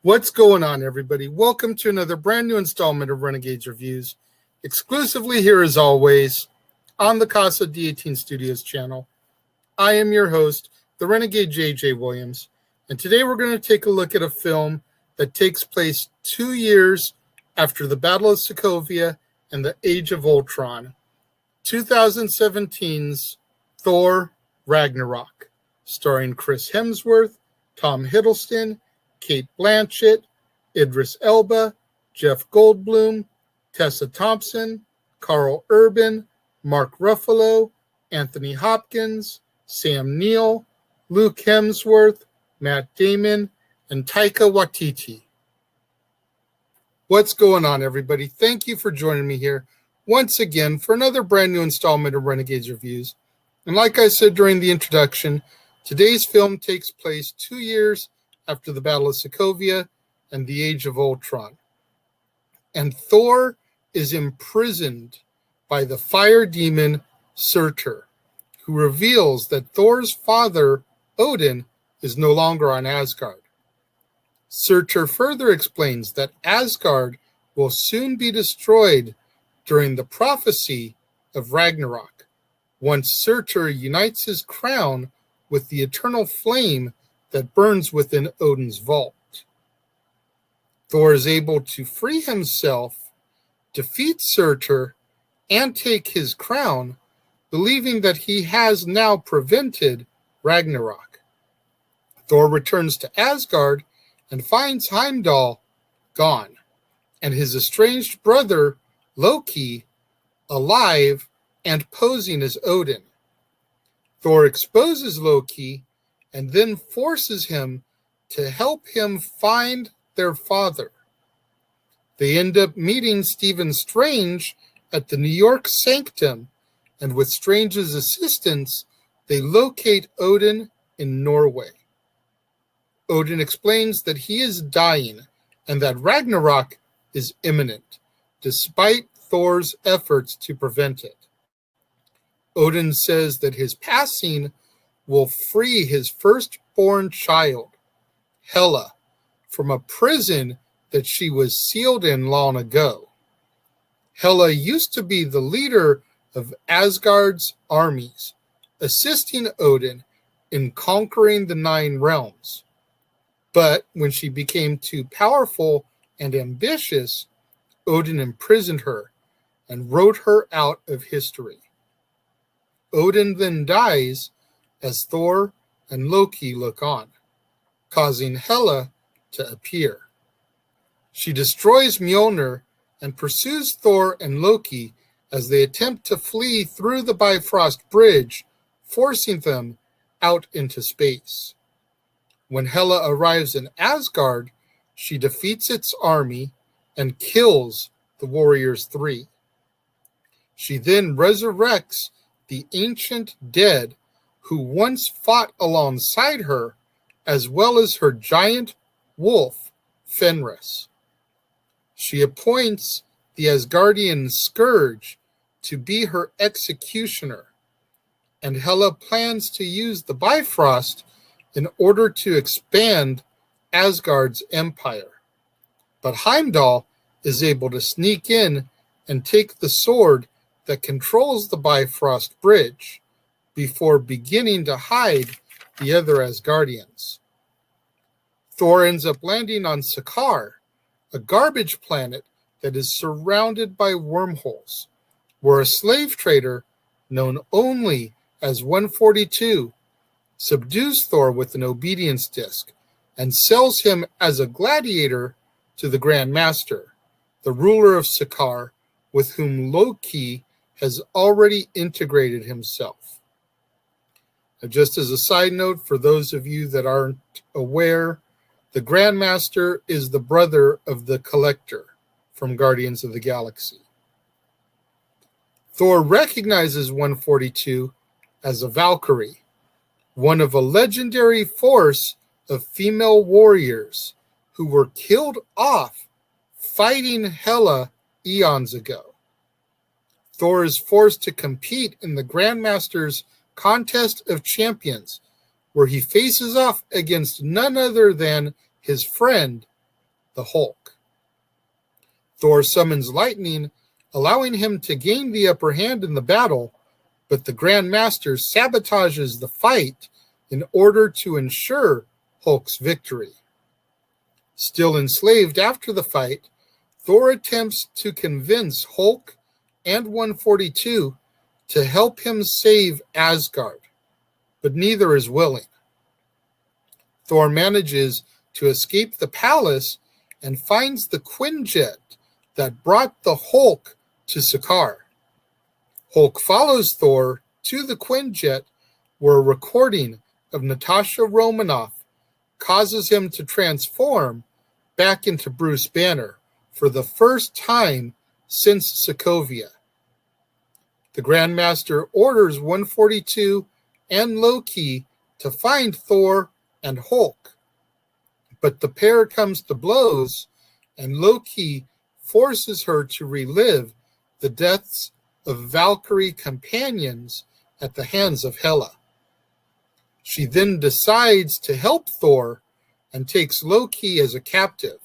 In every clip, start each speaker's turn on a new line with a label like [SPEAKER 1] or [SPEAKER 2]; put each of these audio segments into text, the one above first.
[SPEAKER 1] What's going on, everybody? Welcome to another brand new installment of Renegades Reviews, exclusively here as always on the Casa D18 Studios channel. I am your host, the Renegade J.J. Williams, and today we're going to take a look at a film that takes place 2 years after the Battle of Sokovia and the Age of Ultron, 2017's Thor Ragnarok, starring Chris Hemsworth, Tom Hiddleston, Kate Blanchett, Idris Elba, Jeff Goldblum, Tessa Thompson, Carl Urban, Mark Ruffalo, Anthony Hopkins, Sam Neill, Luke Hemsworth, Matt Damon, and Taika Waititi. What's going on, everybody? Thank you for joining me here once again for another brand new installment of Renegades Reviews. And like I said during the introduction, today's film takes place 2 years after the Battle of Sokovia and the Age of Ultron. And Thor is imprisoned by the fire demon Surtur, who reveals that Thor's father, Odin, is no longer on Asgard. Surtur further explains that Asgard will soon be destroyed during the prophecy of Ragnarok, once Surtur unites his crown with the eternal flame that burns within Odin's vault. Thor is able to free himself, defeat Surtur, and take his crown, believing that he has now prevented Ragnarok. Thor returns to Asgard and finds Heimdall gone, and his estranged brother, Loki, alive and posing as Odin. Thor exposes Loki and then forces him to help him find their father. They end up meeting Stephen Strange at the New York Sanctum, and with Strange's assistance, they locate Odin in Norway. Odin explains that he is dying and that Ragnarok is imminent, despite Thor's efforts to prevent it. Odin says that his passing will free his firstborn child, Hela, from a prison that she was sealed in long ago. Hela used to be the leader of Asgard's armies, assisting Odin in conquering the 9 realms. But when she became too powerful and ambitious, Odin imprisoned her and wrote her out of history. Odin then dies as Thor and Loki look on, causing Hela to appear. She destroys Mjolnir and pursues Thor and Loki as they attempt to flee through the Bifrost Bridge, forcing them out into space. When Hela arrives in Asgard, she defeats its army and kills the Warriors 3. She then resurrects the ancient dead who once fought alongside her, as well as her giant wolf, Fenris. She appoints the Asgardian Scourge to be her executioner, and Hela plans to use the Bifrost in order to expand Asgard's empire. But Heimdall is able to sneak in and take the sword that controls the Bifrost Bridge, before beginning to hide the other Asgardians. Thor ends up landing on Sakaar, a garbage planet that is surrounded by wormholes, where a slave trader known only as 142 subdues Thor with an obedience disc and sells him as a gladiator to the Grand Master, the ruler of Sakaar, with whom Loki has already integrated himself. Just as a side note, for those of you that aren't aware, the Grandmaster is the brother of the Collector from Guardians of the Galaxy. Thor recognizes 142 as a Valkyrie, one of a legendary force of female warriors who were killed off fighting Hela eons ago. Thor is forced to compete in the Grandmaster's Contest of Champions, where he faces off against none other than his friend the Hulk. Thor summons lightning, allowing him to gain the upper hand in the battle, but the Grand Master sabotages the fight in order to ensure Hulk's victory. Still enslaved after the fight, Thor attempts to convince Hulk and 142 to help him save Asgard, but neither is willing. Thor manages to escape the palace and finds the Quinjet that brought the Hulk to Sakaar. Hulk follows Thor to the Quinjet, where a recording of Natasha Romanoff causes him to transform back into Bruce Banner for the first time since Sokovia. The Grandmaster orders 142 and Loki to find Thor and Hulk, but the pair comes to blows, and Loki forces her to relive the deaths of Valkyrie companions at the hands of Hela. She then decides to help Thor and takes Loki as a captive.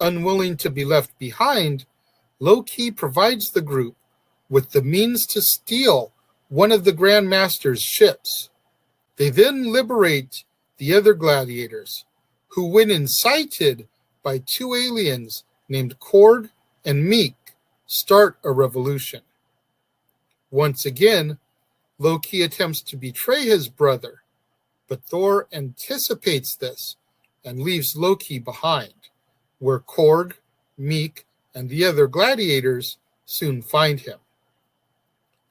[SPEAKER 1] Unwilling to be left behind, Loki provides the group with the means to steal one of the Grandmaster's ships. They then liberate the other gladiators, who, when incited by two aliens named Korg and Meek, start a revolution. Once again, Loki attempts to betray his brother, but Thor anticipates this and leaves Loki behind, where Korg, Meek, and the other gladiators soon find him.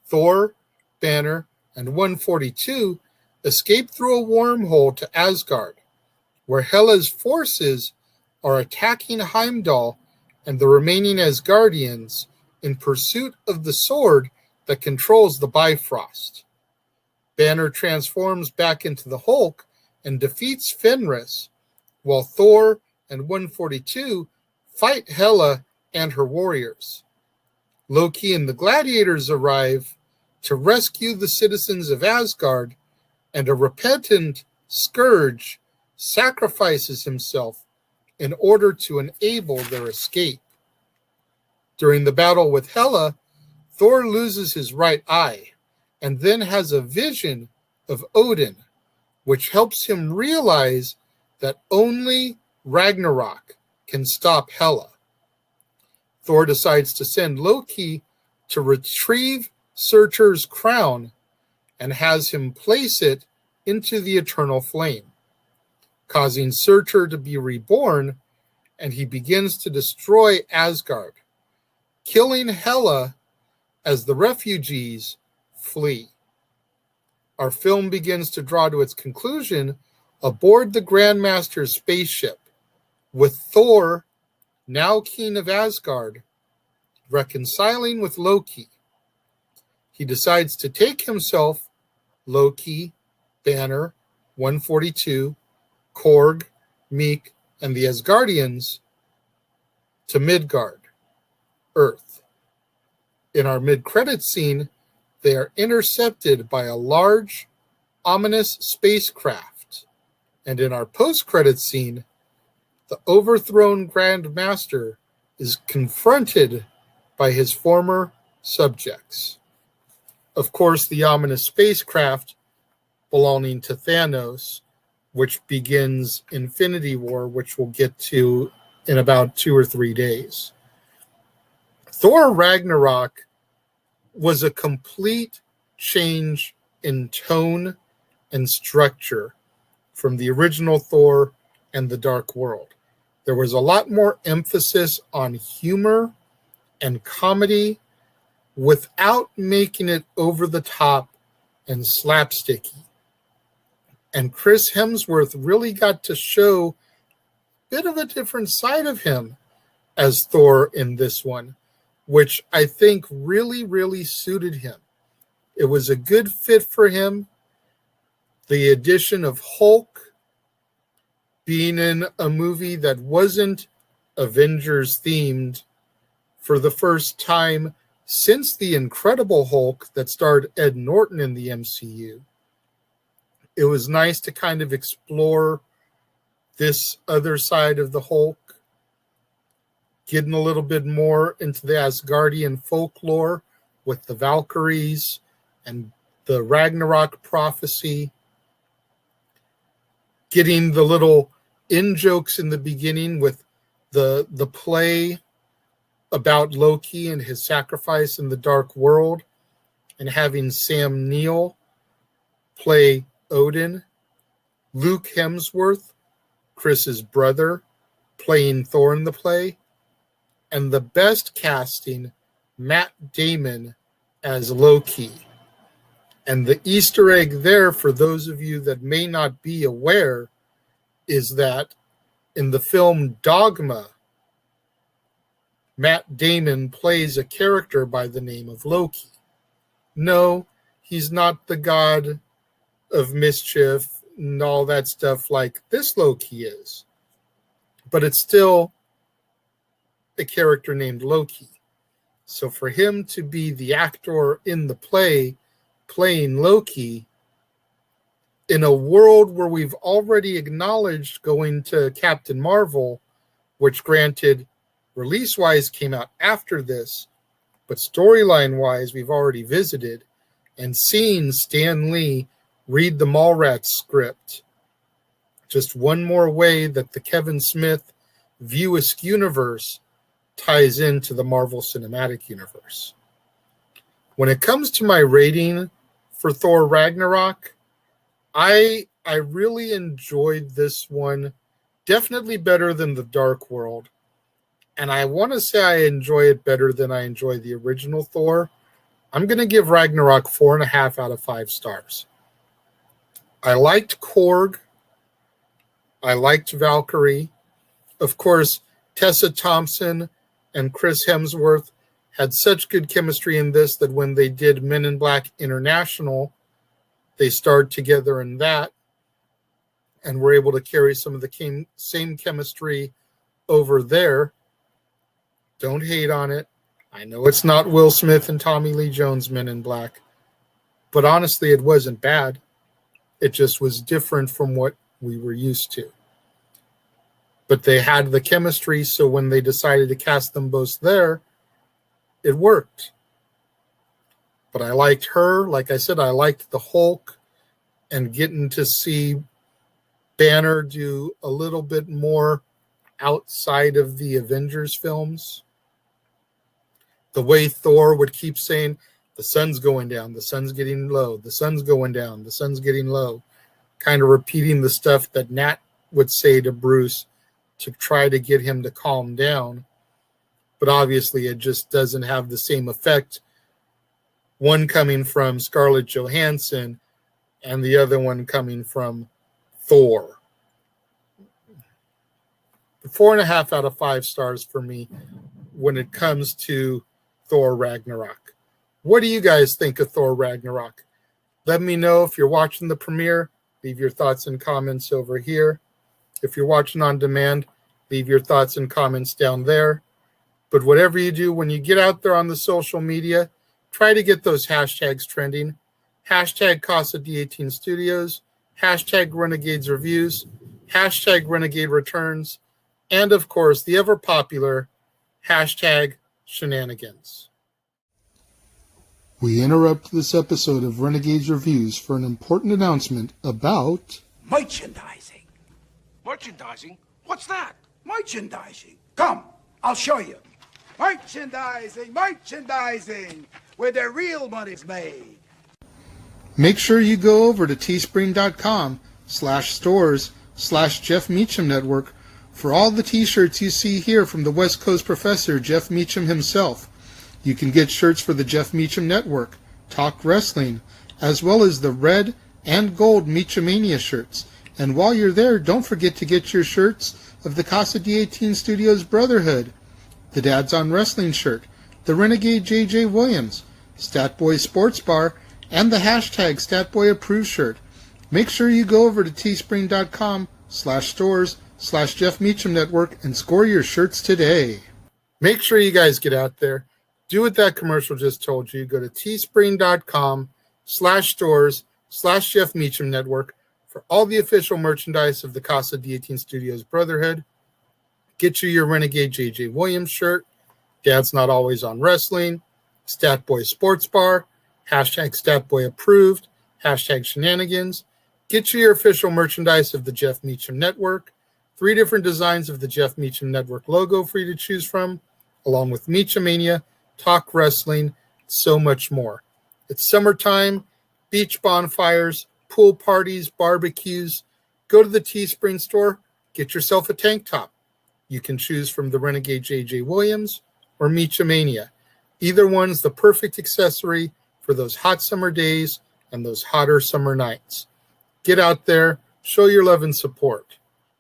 [SPEAKER 1] Thor, Banner, and 142 escape through a wormhole to Asgard, where Hela's forces are attacking Heimdall and the remaining Asgardians in pursuit of the sword that controls the Bifrost. Banner transforms back into the Hulk and defeats Fenris, while Thor and 142 fight Hela and her warriors. Loki and the gladiators arrive to rescue the citizens of Asgard, and a repentant Scourge sacrifices himself in order to enable their escape. During the battle with Hela, Thor loses his right eye and then has a vision of Odin, which helps him realize that only Ragnarok can stop Hela. Thor decides to send Loki to retrieve Surtur's crown and has him place it into the eternal flame, causing Surtur to be reborn, and he begins to destroy Asgard, killing Hela as the refugees flee. Our film begins to draw to its conclusion aboard the Grandmaster's spaceship, with Thor, now king of Asgard, reconciling with Loki. He decides to take himself, Loki, Banner, 142, Korg, Meek, and the Asgardians to Midgard, Earth. In our mid-credits scene, they are intercepted by a large, ominous spacecraft, and in our post-credits scene, the overthrown Grand Master is confronted by his former subjects. Of course, the ominous spacecraft belonging to Thanos, which begins Infinity War, which we'll get to in about 2 or 3 days. Thor Ragnarok was a complete change in tone and structure from the original Thor and the Dark World. There was a lot more emphasis on humor and comedy without making it over the top and slapsticky. And Chris Hemsworth really got to show a bit of a different side of him as Thor in this one, which I think really, really suited him. It was a good fit for him. The addition of Hulk being in a movie that wasn't Avengers themed for the first time since The Incredible Hulk that starred Ed Norton in the MCU. It was nice to kind of explore this other side of the Hulk getting a little bit more into the Asgardian folklore with the Valkyries and the Ragnarok prophecy, getting the little in-jokes in the beginning with the play about Loki and his sacrifice in the Dark World, and having Sam Neill play Odin, Luke Hemsworth, Chris's brother, playing Thor in the play, and the best casting, Matt Damon as Loki. And the Easter egg there, for those of you that may not be aware, is that in the film Dogma, Matt Damon plays a character by the name of Loki. No, he's not the god of mischief and all that stuff like this Loki is. But it's still a character named Loki. So for him to be the actor in the play playing Loki in a world where we've already acknowledged going to Captain Marvel, which granted release-wise came out after this, but storyline-wise we've already visited, and seen Stan Lee read the Mallrats script. Just one more way that the Kevin Smith View Askew universe ties into the Marvel Cinematic Universe. When it comes to my rating for Thor Ragnarok, I really enjoyed this one, definitely better than The Dark World. And I want to say I enjoy it better than I enjoy the original Thor. I'm going to give Ragnarok 4.5 out of 5 stars. I liked Korg. I liked Valkyrie. Of course, Tessa Thompson and Chris Hemsworth had such good chemistry in this that when they did Men in Black International, they starred together in that and were able to carry some of the same chemistry over there. Don't hate on it. I know it's not Will Smith and Tommy Lee Jones Men in Black, but honestly, it wasn't bad. It just was different from what we were used to. But they had the chemistry, so when they decided to cast them both there, it worked. But I liked her. Like I said, I liked the Hulk, and getting to see Banner do a little bit more outside of the Avengers films. The way Thor would keep saying, the sun's going down, the sun's getting low, the sun's going down, the sun's getting low, kind of repeating the stuff that Nat would say to Bruce to try to get him to calm down. But obviously it just doesn't have the same effect. One coming from Scarlett Johansson and the other one coming from Thor. 4.5 out of 5 stars for me when it comes to Thor Ragnarok. What do you guys think of Thor Ragnarok? Let me know if you're watching the premiere. Leave your thoughts and comments over here. If you're watching on demand, leave your thoughts and comments down there. But whatever you do, when you get out there on the social media, try to get those hashtags trending. Hashtag Casa D18 Studios, hashtag Renegades Reviews, hashtag Renegade Returns, and of course, the ever popular hashtag Shenanigans. We interrupt this episode of Renegades Reviews for an important announcement about
[SPEAKER 2] merchandising.
[SPEAKER 3] Merchandising? What's that?
[SPEAKER 2] Merchandising. Come, I'll show you. Merchandising, where the real money's made.
[SPEAKER 1] Make sure you go over to teespring.com/stores/Jeff Meacham Network for all the t-shirts you see here from the West Coast professor, Jeff Meacham himself. You can get shirts for the Jeff Meacham Network, Talk Wrestling, as well as the red and gold Meachamania shirts. And while you're there, don't forget to get your shirts of the Casa D18 Studios Brotherhood, the Dads on Wrestling shirt, the Renegade JJ Williams, Statboy Sports Bar, and the hashtag StatBoyApproved shirt. Make sure you go over to teespring.com/stores/Jeff Meacham Network and score your shirts today. Make sure you guys get out there. Do what that commercial just told you. Go to teespring.com/stores/Jeff Meacham Network for all the official merchandise of the Casa D18 Studios Brotherhood. Get you your Renegade J.J. Williams shirt. Dad's Not Always on Wrestling. Statboy Sports Bar. Hashtag Statboy Approved. Hashtag Shenanigans. Get you your official merchandise of the Jeff Meacham Network. 3 different designs of the Jeff Meacham Network logo for you to choose from, along with Meachamania, Talk Wrestling, so much more. It's summertime, beach bonfires, pool parties, barbecues. Go to the Teespring store, get yourself a tank top. You can choose from the Renegade J.J. Williams or Meachamania. Either one's the perfect accessory for those hot summer days and those hotter summer nights. Get out there, show your love and support.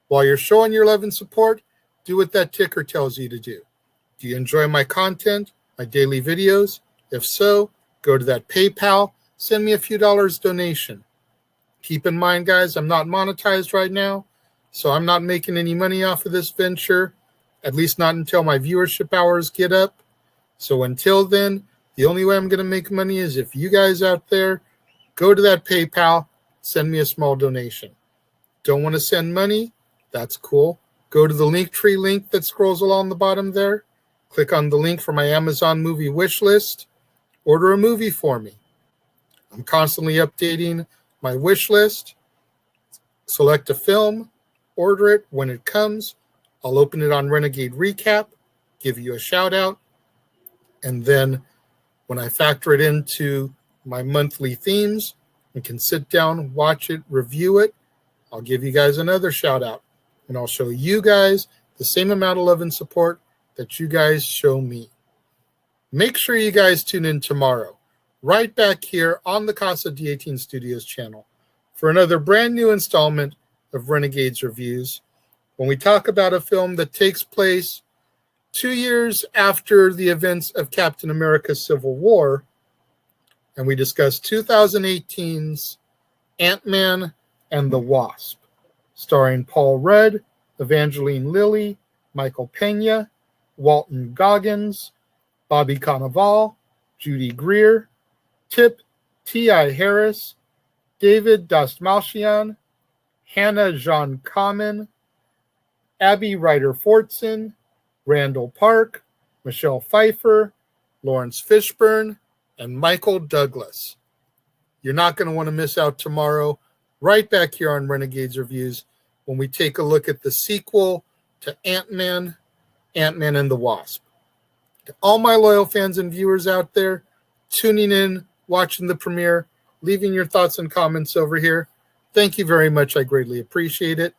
[SPEAKER 1] While you're showing your love and support, do what that ticker tells you to do. Do you enjoy my content, my daily videos? If so, go to that PayPal, send me a few dollars donation. Keep in mind, guys, I'm not monetized right now, so I'm not making any money off of this venture, at least not until my viewership hours get up. So until then, the only way I'm going to make money is if you guys out there go to that PayPal, send me a small donation. Don't want to send money? That's cool. Go to the Linktree link that scrolls along the bottom there. Click on the link for my Amazon movie wish list. Order a movie for me. I'm constantly updating my wish list. Select a film, order it when it comes. I'll open it on Renegade Recap, give you a shout out, and then when I factor it into my monthly themes and can sit down, watch it, review it, I'll give you guys another shout out. And I'll show you guys the same amount of love and support that you guys show me. Make sure you guys tune in tomorrow, right back here on the Casa D18 Studios channel, for another brand new installment of Renegades Reviews, when we talk about a film that takes place 2 years after the events of Captain America Civil War, and we discuss 2018's Ant-Man and the Wasp, starring Paul Rudd, Evangeline Lilly, Michael Pena, Walton Goggins, Bobby Cannavale, Judy Greer, Tip T.I. Harris, David Dastmalchian, Hannah Jean Kamen, Abby Ryder Fortson, Randall Park, Michelle Pfeiffer, Lawrence Fishburne, and Michael Douglas. You're not going to want to miss out tomorrow, right back here on Renegades Reviews, when we take a look at the sequel to Ant-Man and the Wasp. To all my loyal fans and viewers out there, tuning in, watching the premiere, leaving your thoughts and comments over here, thank you very much. I greatly appreciate it.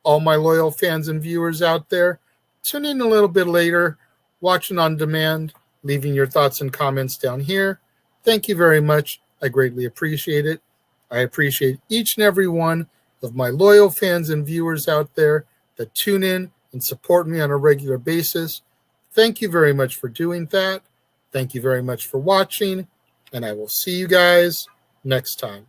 [SPEAKER 1] All my loyal fans and viewers out there, tune in a little bit later, watching on demand, leaving your thoughts and comments down here. Thank you very much. I greatly appreciate it. I appreciate each and every one of my loyal fans and viewers out there that tune in and support me on a regular basis. Thank you very much for doing that. Thank you very much for watching, and I will see you guys next time.